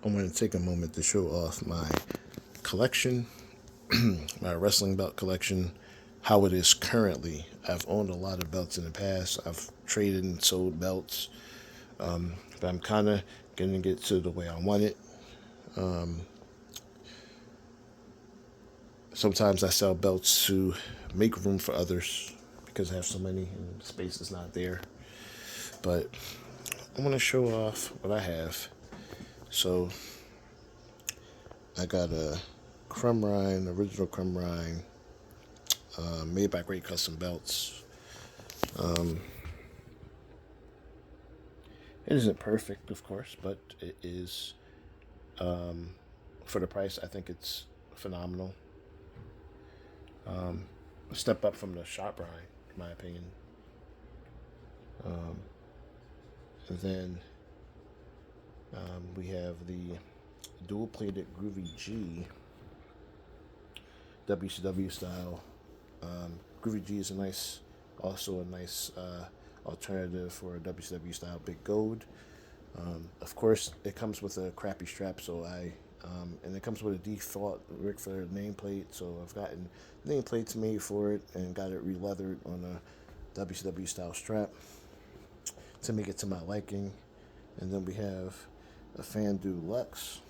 I want to take a moment to show off my collection, my wrestling belt collection, how it is currently. I've owned a lot of belts in the past. I've traded and sold belts, but I'm kind of getting to get to the way I want it. Sometimes I sell belts to make room for others because I have so many and space is not there. But I want to show off what I have. So I got a Crumb Rhine, original Crumb Rhine, made by Great Custom Belts. It isn't perfect, of course, but it is, for the price, I think it's phenomenal. A step up from the Shop Rhine, in my opinion. And then we have the dual plated Groovy G, WCW style. Groovy G is also a nice alternative for a WCW style Big Gold. Of course, it comes with a crappy strap, and it comes with a default Ric Flair nameplate. So I've gotten nameplates made for it and got it re-leathered on a WCW style strap to make it to my liking. And then we have a Fandu Lux.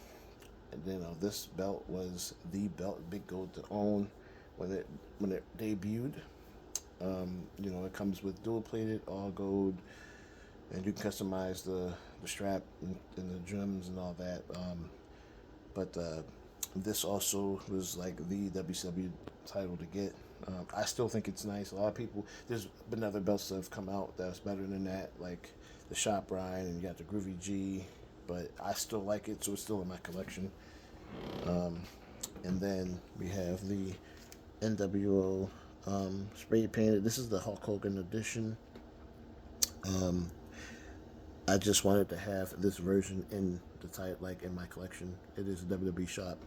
And then this belt was the belt Big Gold to own when it debuted. It comes with dual plated, all gold, and you can customize the strap and the gems and all that. But this also was like the WCW title to get. I still think it's nice. A lot of people, there's been other belts that have come out that's better than that, like the Shop Rhine and you got the Groovy G, but I still like it, so it's still in my collection. And then we have the NWO spray painted. This is the Hulk Hogan edition. I just wanted to have this version in the type like in my collection. It is a WWE shop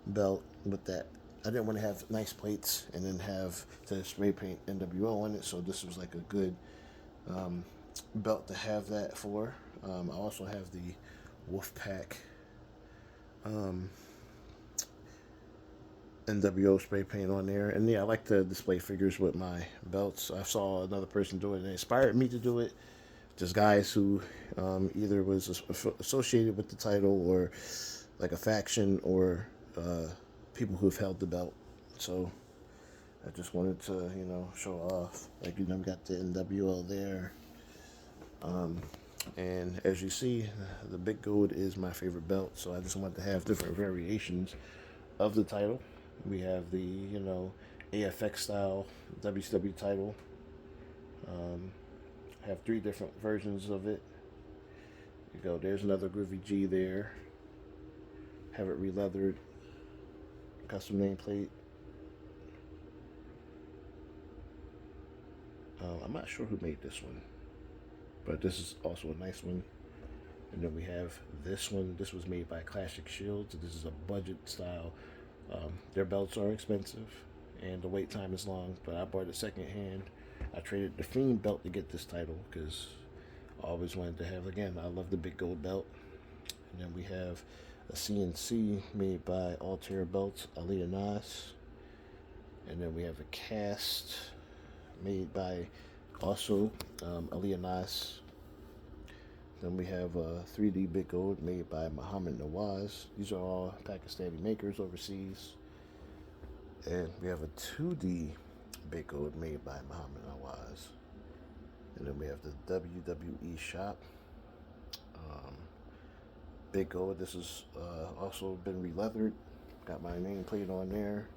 belt with that. I didn't want to have nice plates and then have to spray paint NWO on it, so this was like a good belt to have that for. I also have the Wolfpack NWO spray paint on there, and yeah, I like to display figures with my belts. I saw another person do it, and it inspired me to do it. Just guys who either was associated with the title or like a faction or people who've held the belt. So I just wanted to, show off. Like, we got the NWO there. And as you see, the Big Gold is my favorite belt. So I just wanted to have different variations of the title. We have the, AFX style WCW title. Have three different versions of it. You go, there's another Groovy G there. Have it re-leathered, custom nameplate. I'm not sure who made this one, but this is also a nice one. And then we have this one. This was made by Classic Shields. This is a budget style. Their belts are expensive, and the wait time is long. But I bought it second hand. I traded the Fiend belt to get this title because I always wanted to have. Again, I love the Big Gold belt. And then we have a CNC made by Altair Belts, Aliyah Nas. And then we have a cast made by also Aliyah Nas. Then we have a 3D Big Gold made by Muhammad Nawaz. These are all Pakistani makers overseas. And we have a 2D Big Gold made by Muhammad Nawaz. And then we have the WWE shop. Big Gold. This has also been re-leathered. Got my nameplate on there.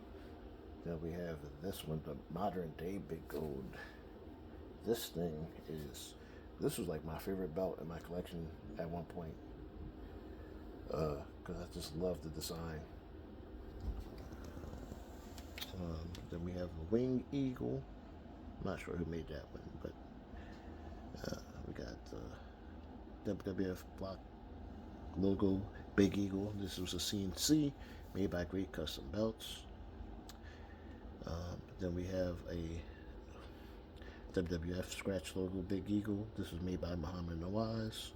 Then we have this one, the modern day Big Gold. This thing this was like my favorite belt in my collection at one point. Because I just love the design. Then we have a Wing Eagle. I'm not sure who made that one, but we got WWF block logo Big Eagle. This was a CNC made by Great Custom Belts. Then we have a WWF scratch logo Big Eagle. This was made by Muhammad Nawaz.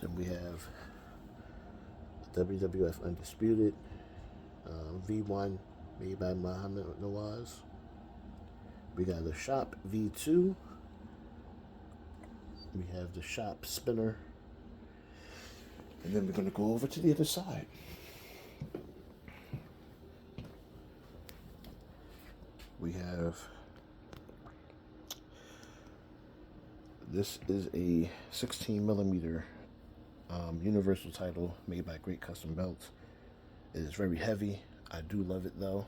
Then we have WWF Undisputed V1 made by Muhammad Nawaz. We got the Shop V2. We have the Shop Spinner. And then we're going to go over to the other side. We have, this is a 16 millimeter universal title made by Great Custom Belts. It is very heavy. I do love it though.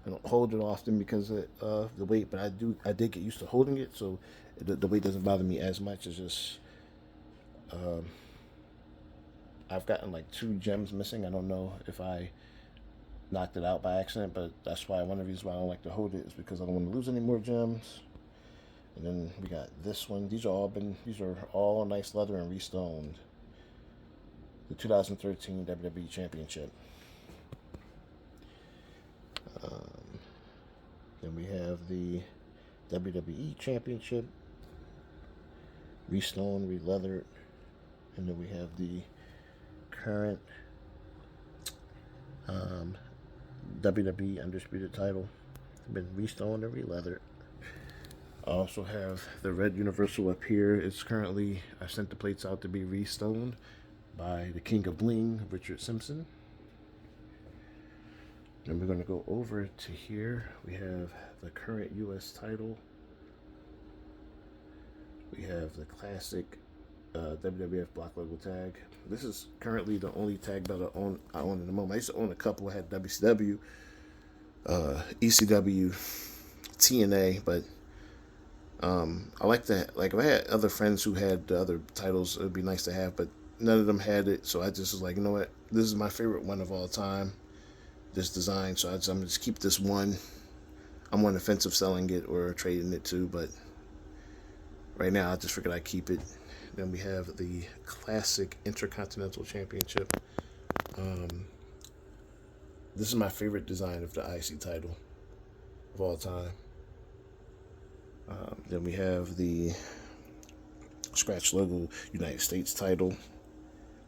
I don't hold it often because of the weight, but I did get used to holding it, so the weight doesn't bother me as much. It's just I've gotten like 2 gems missing. I don't know if I knocked it out by accident, but that's why one of the reasons why I don't like to hold it is because I don't want to lose any more gems. And then we got this one. These are all nice leather and restoned. The 2013 WWE Championship. Then we have the WWE Championship, restoned, re-leathered, and then we have the current WWE Undisputed title, been restoned and re-leathered. I also have the red Universal up here. It's currently, I sent the plates out to be restoned by the King of Bling, Richard Simpson. Then we're going to go over to here. We have the current U.S. title. We have the classic WWF Block Logo tag. This is currently the only tag belt I own in the moment. I used to own a couple. I had WCW, ECW, TNA, but I like that. Like, if I had other friends who had the other titles, it would be nice to have, but none of them had it. So I just was like, you know what? This is my favorite one of all time. This design, so I'm gonna just keep this one. I'm on the fence of selling it or trading it too, but right now I just figured I'd keep it. Then we have the classic Intercontinental Championship. This is my favorite design of the IC title of all time. Then we have the scratch logo United States title,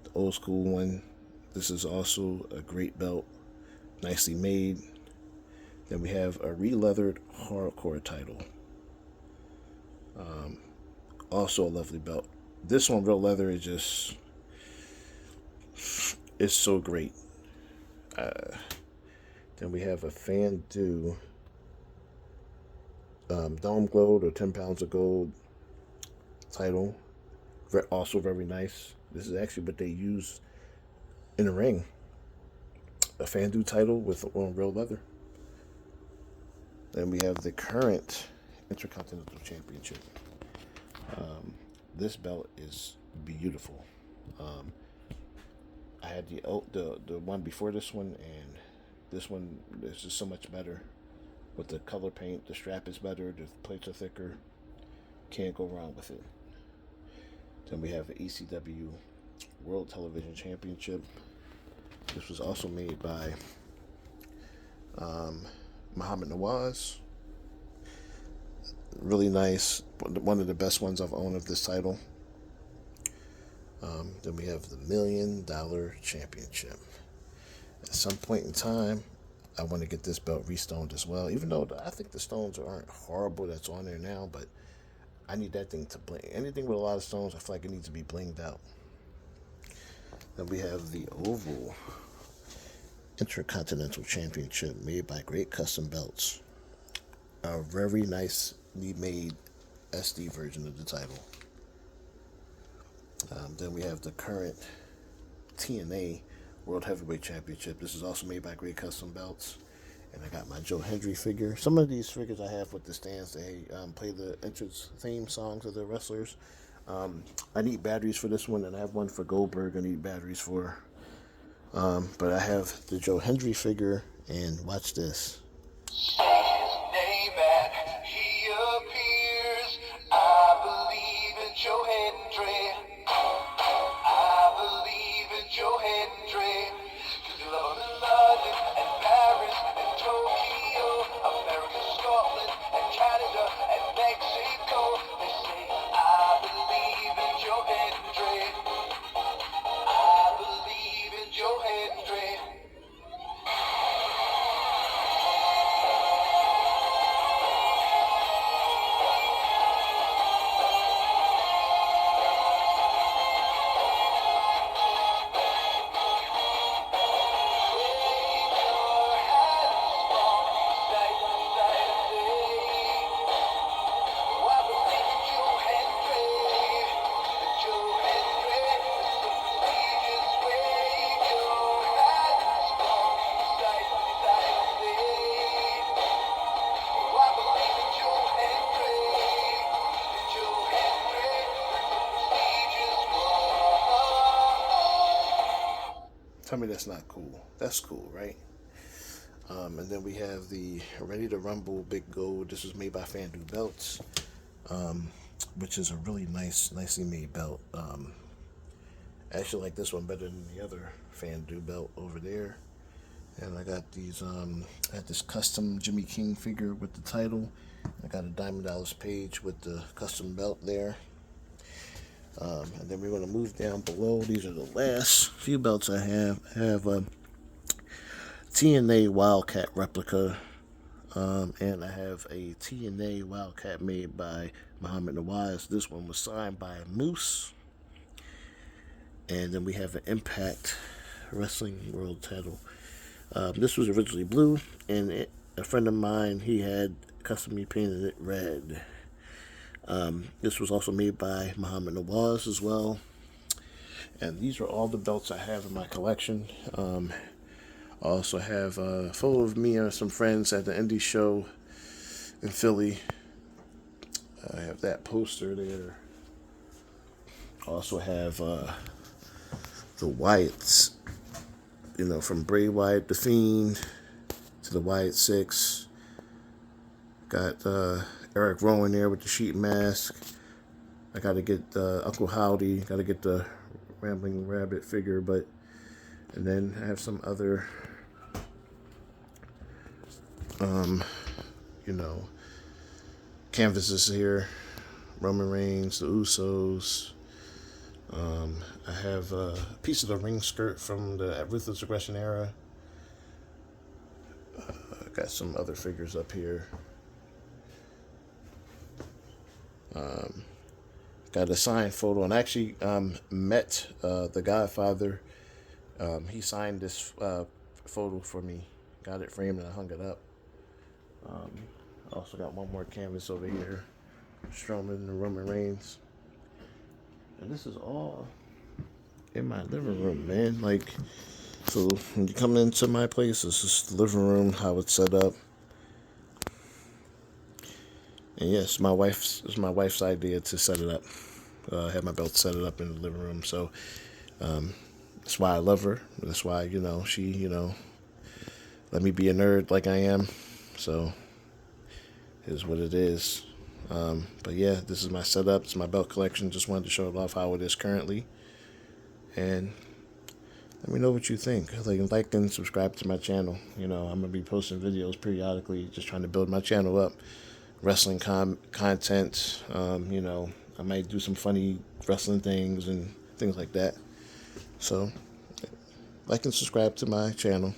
the old school one. This is also a great belt, nicely made. Then we have a re-leathered hardcore title. Also a lovely belt. This one, real leather, is just, it's so great. Then we have a Fandu Dome Gold or 10 pounds of gold title. Also very nice. This is actually what they use in the ring. A Fandu title with on real leather. Then we have the current Intercontinental Championship. This belt is beautiful. I had the one before this one, and this one is just so much better. With the color paint, the strap is better, the plates are thicker. Can't go wrong with it. Then we have the ECW World Television Championship. This was also made by Muhammad Nawaz. Really nice. One of the best ones I've owned of this title. Then we have the $1 Million Championship. At some point in time, I want to get this belt restoned as well. Even though I think the stones aren't horrible that's on there now, but I need that thing to bling. Anything with a lot of stones, I feel like it needs to be blinged out. Then we have the Oval Intercontinental Championship made by Great Custom Belts. A very nicely made SD version of the title. Then we have the current TNA World Heavyweight Championship. This is also made by Great Custom Belts. And I got my Joe Hendry figure. Some of these figures I have with the stands, they play the entrance theme songs of the wrestlers. I need batteries for this one, and I have one for Goldberg I need batteries for. But I have the Joe Hendry figure, and watch this. Tell me that's not cool. That's cool, right? And then we have the Ready to Rumble Big Gold. This was made by FanDuel Belts, which is a really nicely made belt. I actually like this one better than the other FanDuel belt over there. And I got these, I got this custom Jimmy King figure with the title. I got a Diamond Dallas Page with the custom belt there. And then we're going to move down below. These are the last few belts I have. I have a TNA Wildcat replica. And I have a TNA Wildcat made by Muhammad Nawaz. This one was signed by Moose. And then we have an Impact Wrestling World title. This was originally blue, and a friend of mine, he had custom painted it red. This was also made by Muhammad Nawaz as well. And these are all the belts I have in my collection. I also have a photo of me and some friends at the indie show in Philly. I have that poster there. I also have the Wyatts, from Bray Wyatt, The Fiend, to the Wyatt Six. Got Eric Rowan there with the sheet mask. I got to get Uncle Howdy. Got to get the Rambling Rabbit figure, and then I have some other, canvases here. Roman Reigns, the Usos. I have a piece of the ring skirt from the Ruthless Aggression era. I got some other figures up here. Got a signed photo, and I actually met the Godfather. He signed this photo for me. Got it framed and I hung it up. Also got one more canvas over here. Strowman and Roman Reigns. And this is all in my living room, man. So when you come into my place, this is the living room, how it's set up. And yes, it's my wife's idea to set it up. Have my belt set it up in the living room. So that's why I love her. That's why, she, let me be a nerd like I am. So is what it is. But yeah, this is my setup. It's my belt collection. Just wanted to show it off how it is currently. And let me know what you think. Like and subscribe to my channel. I'm going to be posting videos periodically, just trying to build my channel up. Wrestling content. I might do some funny wrestling things and things like that. So, like and subscribe to my channel.